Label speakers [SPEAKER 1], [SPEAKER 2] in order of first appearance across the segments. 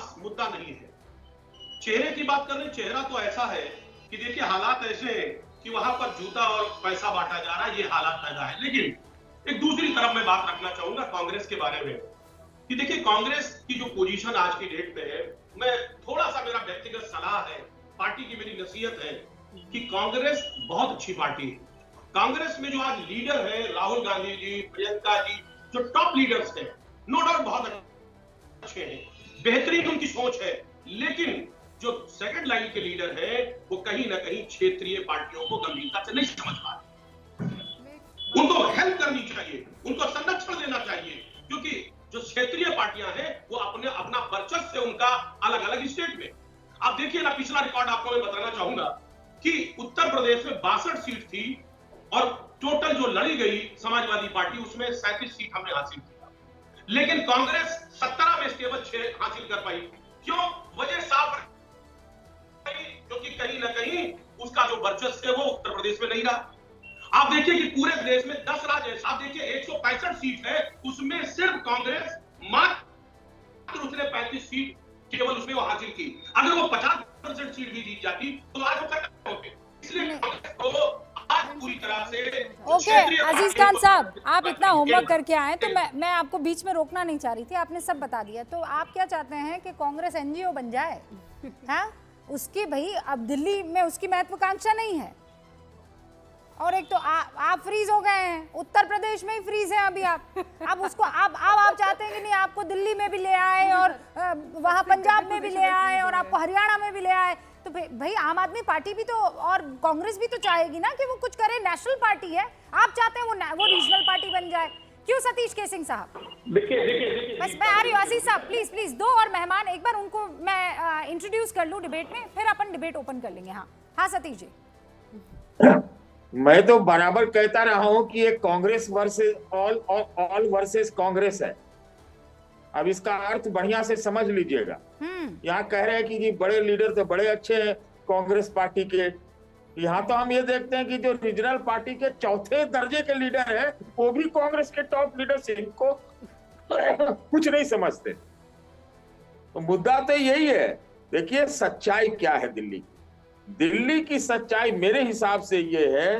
[SPEAKER 1] खास मुद्दा नहीं है। चेहरे की बात करें, चेहरा तो ऐसा है कि देखिए हालात ऐसे हैं कि वहां पर जूता और पैसा बांटा जा रहा है, ये हालात पैदा है। लेकिन एक दूसरी तरफ मैं बात रखना चाहूंगा कांग्रेस के बारे में कि देखिए कांग्रेस की जो पोजीशन आज की डेट में है, मैं थोड़ा सा मेरा व्यक्तिगत सलाह है, पार्टी की मेरी नसीहत है कि कांग्रेस बहुत अच्छी पार्टी है। कांग्रेस में जो आज लीडर है राहुल गांधी जी, प्रियंका जी, जो टॉप लीडर्स हैं, नो डाउट बहुत अच्छे हैं, बेहतरीन उनकी सोच है। लेकिन जो सेकंड लाइन के लीडर है वो कहीं ना कहीं क्षेत्रीय पार्टियों को गंभीरता से नहीं समझ पा रहे। उनको हेल्प करनी चाहिए, उनको संरक्षण देना चाहिए, क्योंकि जो क्षेत्रीय पार्टियां हैं वो अपना वर्चस्व है उनका अलग अलग स्टेट में। आप देखिए ना, पिछला रिकॉर्ड आपको मैं बताना चाहूंगा कि उत्तर प्रदेश में 62 सीट थी और टोटल जो लड़ी गई समाजवादी पार्टी उसमें 37 सीट हमने हासिल किया, लेकिन कांग्रेस 17 में केवल 6 हासिल कर पाई। क्यों? वजह साफ, क्योंकि कहीं ना कहीं उसका जो वर्चस्व है वो उत्तर प्रदेश में नहीं रहा। आप देखिए कि पूरे देश में 10 राज्य है, आप देखिए 165 सीट है, उसमें सिर्फ कांग्रेस मात्र उसने 35 सीट केवल उसने वो हासिल की। अगर वो 50% सीट भी जीत जाती तो आज वो खत्म होते। इसलिए कांग्रेस को आज पूरी तरह से
[SPEAKER 2] ओके अजीज खान साहब, आप इतना होमवर्क करके आए तो मैं आपको बीच में रोकना नहीं चाह रही थी, आपने सब बता दिया। तो आप क्या चाहते हैं कि कांग्रेस एनजीओ बन जाए? हाँ, उसकी भाई अब दिल्ली में उसकी महत्वाकांक्षा नहीं है, और एक तो आप फ्रीज हो गए हैं, उत्तर प्रदेश में ही फ्रीज है अभी आप। अब उसको आप चाहते हैं कि नहीं आपको दिल्ली में भी ले आए और वहां पंजाब में भी ले आए और आपको हरियाणा में भी ले आए। तो भाई आम आदमी पार्टी भी तो और कांग्रेस भी तो चाहेगी ना कि वो कुछ करे, नेशनल पार्टी है। आप चाहते हैं वो रीजनल पार्टी बन जाए, क्यों सतीश केसिंग साहब?
[SPEAKER 1] देखिए
[SPEAKER 2] बस मैं आ रही हूँ। आशीष साहब प्लीज दो और मेहमान, एक बार उनको मैं इंट्रोड्यूस कर लूँ डिबेट में, फिर अपन डिबेट ओपन कर लेंगे। हाँ सतीश जी।
[SPEAKER 3] मैं तो बराबर कहता रहा हूं कि ये Congress versus all versus Congress है। अब इसका अर्थ बढ़िया से समझ लीजिएगा। यहाँ कह रहे हैं कि जी बड़े लीडर तो बड़े अच्छे हैं कांग्रेस पार्टी के, यहाँ तो हम ये देखते हैं कि जो रीजनल पार्टी के चौथे दर्जे के लीडर है वो भी कांग्रेस के टॉप लीडर से इनको कुछ नहीं समझते। तो मुद्दा तो यही है। देखिए सच्चाई क्या है दिल्ली की सच्चाई मेरे हिसाब से ये है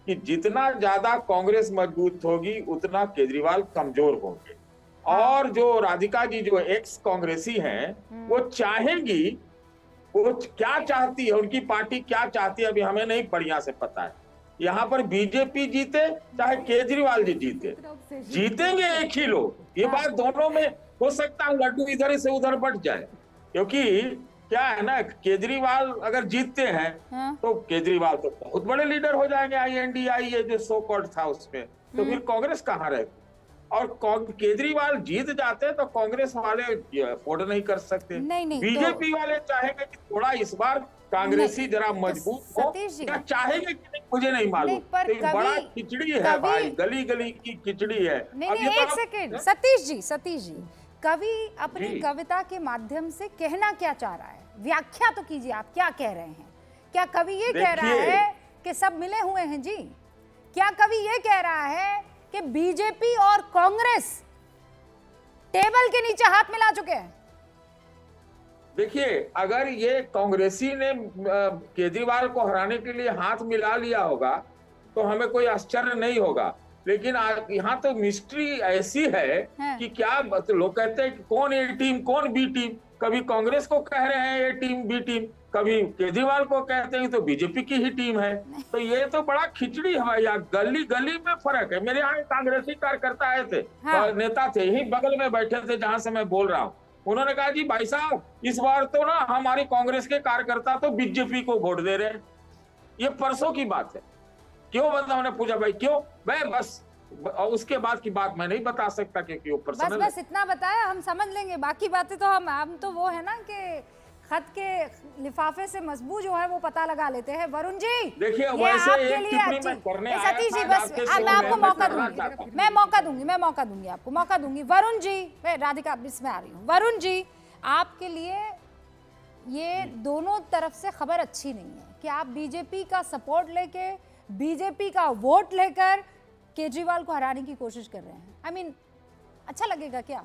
[SPEAKER 3] कि जितना ज्यादा कांग्रेस मजबूत होगी उतना केजरीवाल कमजोर होंगे। और जो राधिका जी जो एक्स कांग्रेसी हैं वो चाहेंगी, वो क्या चाहती है, उनकी पार्टी क्या चाहती है अभी हमें नहीं बढ़िया से पता है। यहाँ पर बीजेपी जीते चाहे केजरीवाल जी जीते, जीतेंगे एक ही लोग। ये बात दोनों में हो सकता है लड्डू इधर से उधर बट जाए, क्योंकि क्या है ना, केजरीवाल अगर जीतते हैं तो केजरीवाल तो बहुत बड़े लीडर हो जाएंगे INDI ये जो सो कॉल्ड था उसमें, तो फिर कांग्रेस कहाँ रहती। और केजरीवाल जीत जाते तो कांग्रेस वाले अफोर्ड नहीं कर सकते।
[SPEAKER 2] नहीं,
[SPEAKER 3] बीजेपी वाले चाहेंगे कि थोड़ा इस बार कांग्रेसी जरा मजबूत हो, क्या चाहेंगे कि नहीं मुझे नहीं मालूम। तो बड़ा खिचड़ी है भाई, गली गली की खिचड़ी है।
[SPEAKER 2] नहीं एक सेकेंड सतीश जी, कवि अपनी कविता के माध्यम से कहना क्या चाह रहा है, व्याख्या तो कीजिए। आप क्या कह रहे हैं? क्या कवि ये कह रहा है कि सब मिले हुए हैं जी? क्या कवि ये कह रहा है कि बीजेपी और कांग्रेस टेबल के नीचे हाथ मिला चुके हैं?
[SPEAKER 3] देखिए अगर ये कांग्रेसी ने केजरीवाल को हराने के लिए हाथ मिला लिया होगा तो हमें कोई आश्चर्य नहीं होगा। लेकिन यहाँ तो मिस्ट्री ऐसी है कि क्या लोग कहते हैं कि कौन ए टीम कौन बी टीम, कभी कांग्रेस को कह रहे हैं ए टीम बी टीम, कभी केजरीवाल को कहते हैं तो बीजेपी की ही टीम है। तो ये तो बड़ा खिचड़ी है भैया, गली गली में फर्क है। मेरे यहाँ कांग्रेसी कार्यकर्ता आए थे, नेता थे, यही बगल में बैठे थे जहां से मैं बोल रहा हूँ। उन्होंने कहा जी भाई साहब इस बार तो ना हमारी कांग्रेस के कार्यकर्ता तो बीजेपी को वोट दे रहे हैं। ये परसों की बात है। क्यों बंदा? उन्होंने पूछा भाई क्यों? मैं बस उसके बाद की बात मैं नहीं बता सकता क्योंकि वो पर्सनल।
[SPEAKER 2] बस इतना बताया, हम समझ लेंगे। बाकी बातें तो हम तो वो है ना कि खत के लिफाफे से मजबूत जो है वो पता लगा लेते हैं। वरुण जी
[SPEAKER 3] देखिए वैसे एक टिप्पणी मैं करने आया
[SPEAKER 2] सतीश जी बस मैं आपको मौका दूंगी, मैं मौका दूंगी आपको मौका दूंगी। वरुण जी, मैं राधिका इसमें आ रही हूँ। वरुण जी, आपके लिए ये दोनों तरफ से खबर अच्छी नहीं है कि आप बीजेपी का सपोर्ट लेके, बीजेपी का वोट लेकर केजरीवाल को हराने की कोशिश कर रहे हैं। I mean, अच्छा लगेगा क्या?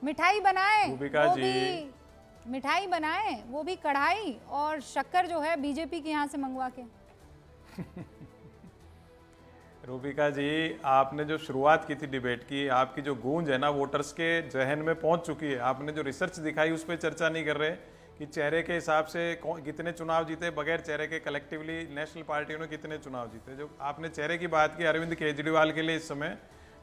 [SPEAKER 2] मिठाई बनाए,
[SPEAKER 4] रूबिका
[SPEAKER 2] वो
[SPEAKER 4] जी।
[SPEAKER 2] भी मिठाई बनाए, वो भी कढ़ाई, और शक्कर जो है बीजेपी के यहाँ से मंगवा के।
[SPEAKER 4] रूबिका जी, आपने जो शुरुआत की थी डिबेट की, आपकी जो गूंज है ना वोटर्स के जहन में पहुंच चुकी है। आपने जो रिसर्च दिखाई उस पर चर्चा नहीं कर रहे कि चेहरे के हिसाब से कितने चुनाव जीते, बगैर चेहरे के कलेक्टिवली नेशनल पार्टियों ने कितने चुनाव जीते। जो आपने चेहरे की बात की, अरविंद केजरीवाल के लिए इस समय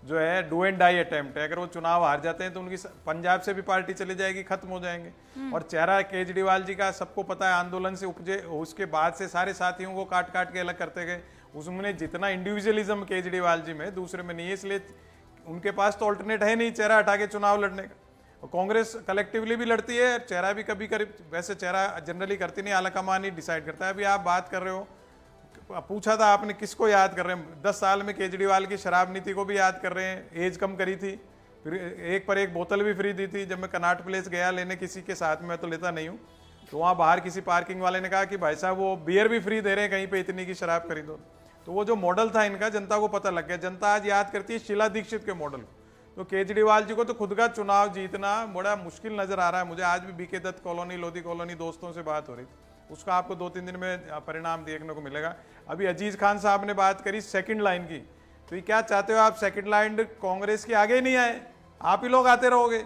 [SPEAKER 4] जो है डू एंड डाई अटेम्प्ट है। अगर वो चुनाव हार जाते हैं तो उनकी पंजाब से भी पार्टी चली जाएगी, खत्म हो जाएंगे। और चेहरा केजरीवाल जी का सबको पता है, आंदोलन से उपजे, उसके बाद से सारे साथियों को काट काट के अलग करते गए। उसमें जितना इंडिविजुअलिज्म केजरीवाल जी में दूसरे में नहीं है, इसलिए उनके पास तो ऑल्टरनेट है नहीं चेहरा हटा के चुनाव लड़ने का। और कांग्रेस कलेक्टिवली भी लड़ती है, चेहरा भी कभी कभी, वैसे चेहरा जनरली करती नहीं, आलाकमान ही डिसाइड करता है। अभी आप बात कर रहे हो, पूछा था आपने किसको याद कर रहे हैं। 10 साल में केजरीवाल की शराब नीति को भी याद कर रहे हैं, एज कम करी थी, फिर एक पर एक बोतल भी फ्री दी थी। जब मैं कनॉट प्लेस गया लेने किसी के साथ में, मैं तो लेता नहीं हूँ, तो वहाँ बाहर किसी पार्किंग वाले ने कहा कि भाई साहब वो बियर भी फ्री दे रहे हैं कहीं पे, इतनी की शराब खरीदो। तो वो जो मॉडल था इनका, जनता को पता लग गया। जनता आज याद करती है शीला दीक्षित के मॉडल को। तो केजरीवाल जी को तो खुद का चुनाव जीतना बड़ा मुश्किल नजर आ रहा है मुझे। आज भी बीके दत्त कॉलोनी, लोधी कॉलोनी दोस्तों से बात हो रही थी, उसका आपको 2-3 दिन में परिणाम देखने को मिलेगा। अभी अजीज खान साहब ने बात करी सेकंड लाइन की, तो ये क्या चाहते हो आप? सेकंड लाइन कांग्रेस के आगे ही नहीं आए, आप ही लोग आते रहोगे।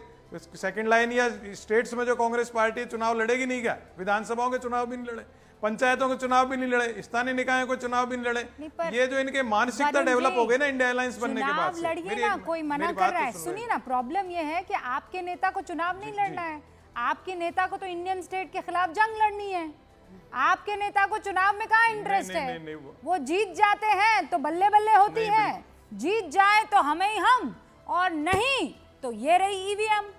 [SPEAKER 4] सेकंड लाइन या स्टेट्स में जो कांग्रेस पार्टी चुनाव लड़ेगी नहीं क्या? विधानसभाओं के चुनाव भी नहीं लड़े, पंचायतों के चुनाव भी नहीं लड़े, स्थानीय निकायों के चुनाव भी नहीं लड़े। ये जो इनके मानसिकता डेवलप हो गई ना इंडिया अलायंस बनने के बाद से।
[SPEAKER 2] लड़िए ना, कोई मना कर रहा है, सुनिए ना। प्रॉब्लम ये है कि आपके नेता को चुनाव नहीं लड़ना है, आपके नेता को तो इंडियन स्टेट के खिलाफ जंग लड़नी है। आपके नेता को चुनाव में कहाँ इंटरेस्ट है? वो जीत जाते हैं तो बल्ले बल्ले होती है, जीत जाए तो हमें ही हम, और नहीं तो ये रही ईवीएम।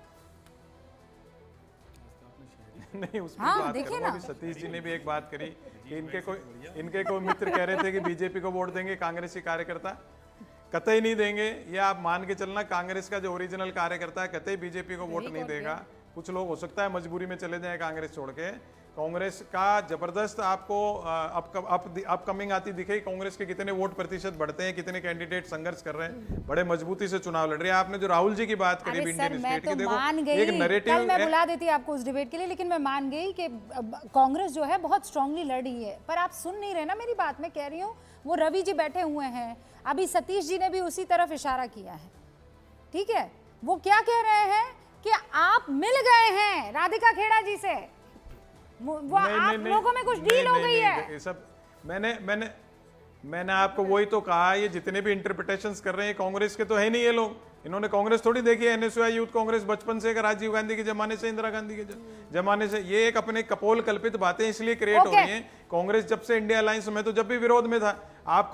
[SPEAKER 4] नहीं, उस
[SPEAKER 2] हाँ,
[SPEAKER 4] बात
[SPEAKER 2] देखिए
[SPEAKER 4] करूंगा।
[SPEAKER 2] ना।
[SPEAKER 4] अभी सतीश जी ने भी एक बात करी कि इनके कोई मित्र कह रहे थे कि बीजेपी को वोट देंगे कांग्रेसी कार्यकर्ता। कतई नहीं देंगे, ये आप मान के चलना। कांग्रेस का जो ओरिजिनल कार्यकर्ता है कतई बीजेपी को वोट नहीं देगा। कुछ लोग हो सकता है मजबूरी में चले जाएं कांग्रेस छोड़ के। कांग्रेस का जबरदस्त आपको अपकमिंग आती दिखेगी। कांग्रेस के कितने वोट प्रतिशत बढ़ते हैं, कितने कैंडिडेट संघर्ष कर रहे हैं, बड़े मजबूती से चुनाव लड़ रहे हैं। आपने जो राहुल जी की बात करी इंडियन स्टेट की, देखो एक नैरेटिव,
[SPEAKER 2] कल मैं बुला देती आपको उस डिबेट के लिए, लेकिन मैं मान गई कि कांग्रेस जो है बहुत स्ट्रांगली लड़ रही है। पर आप सुन नहीं रहे ना मेरी बात। मैं कह रही हूँ वो रवि जी बैठे हुए हैं, अभी सतीश जी ने भी उसी तरफ इशारा किया है, ठीक है? वो क्या कह रहे हैं कि आप मिल गए हैं राधिका खेड़ा जी से, वो आप लोगों में कुछ डील हो गई है।
[SPEAKER 4] ये सब मैंने आपको वही तो कहा, ये जितने भी इंटरप्रिटेशंस कर रहे हैं कांग्रेस के तो है नहीं ये लोग। इन्होंने कांग्रेस थोड़ी देखी है, एनएसयूआई यूथ कांग्रेस बचपन से, राजीव गांधी के जमाने से, इंदिरा गांधी के जमाने से। ये एक अपने कपोल कल्पित बातें इसलिए क्रिएट हो रही हैं। कांग्रेस जब से इंडिया अलायंस में, तो जब भी विरोध में था आप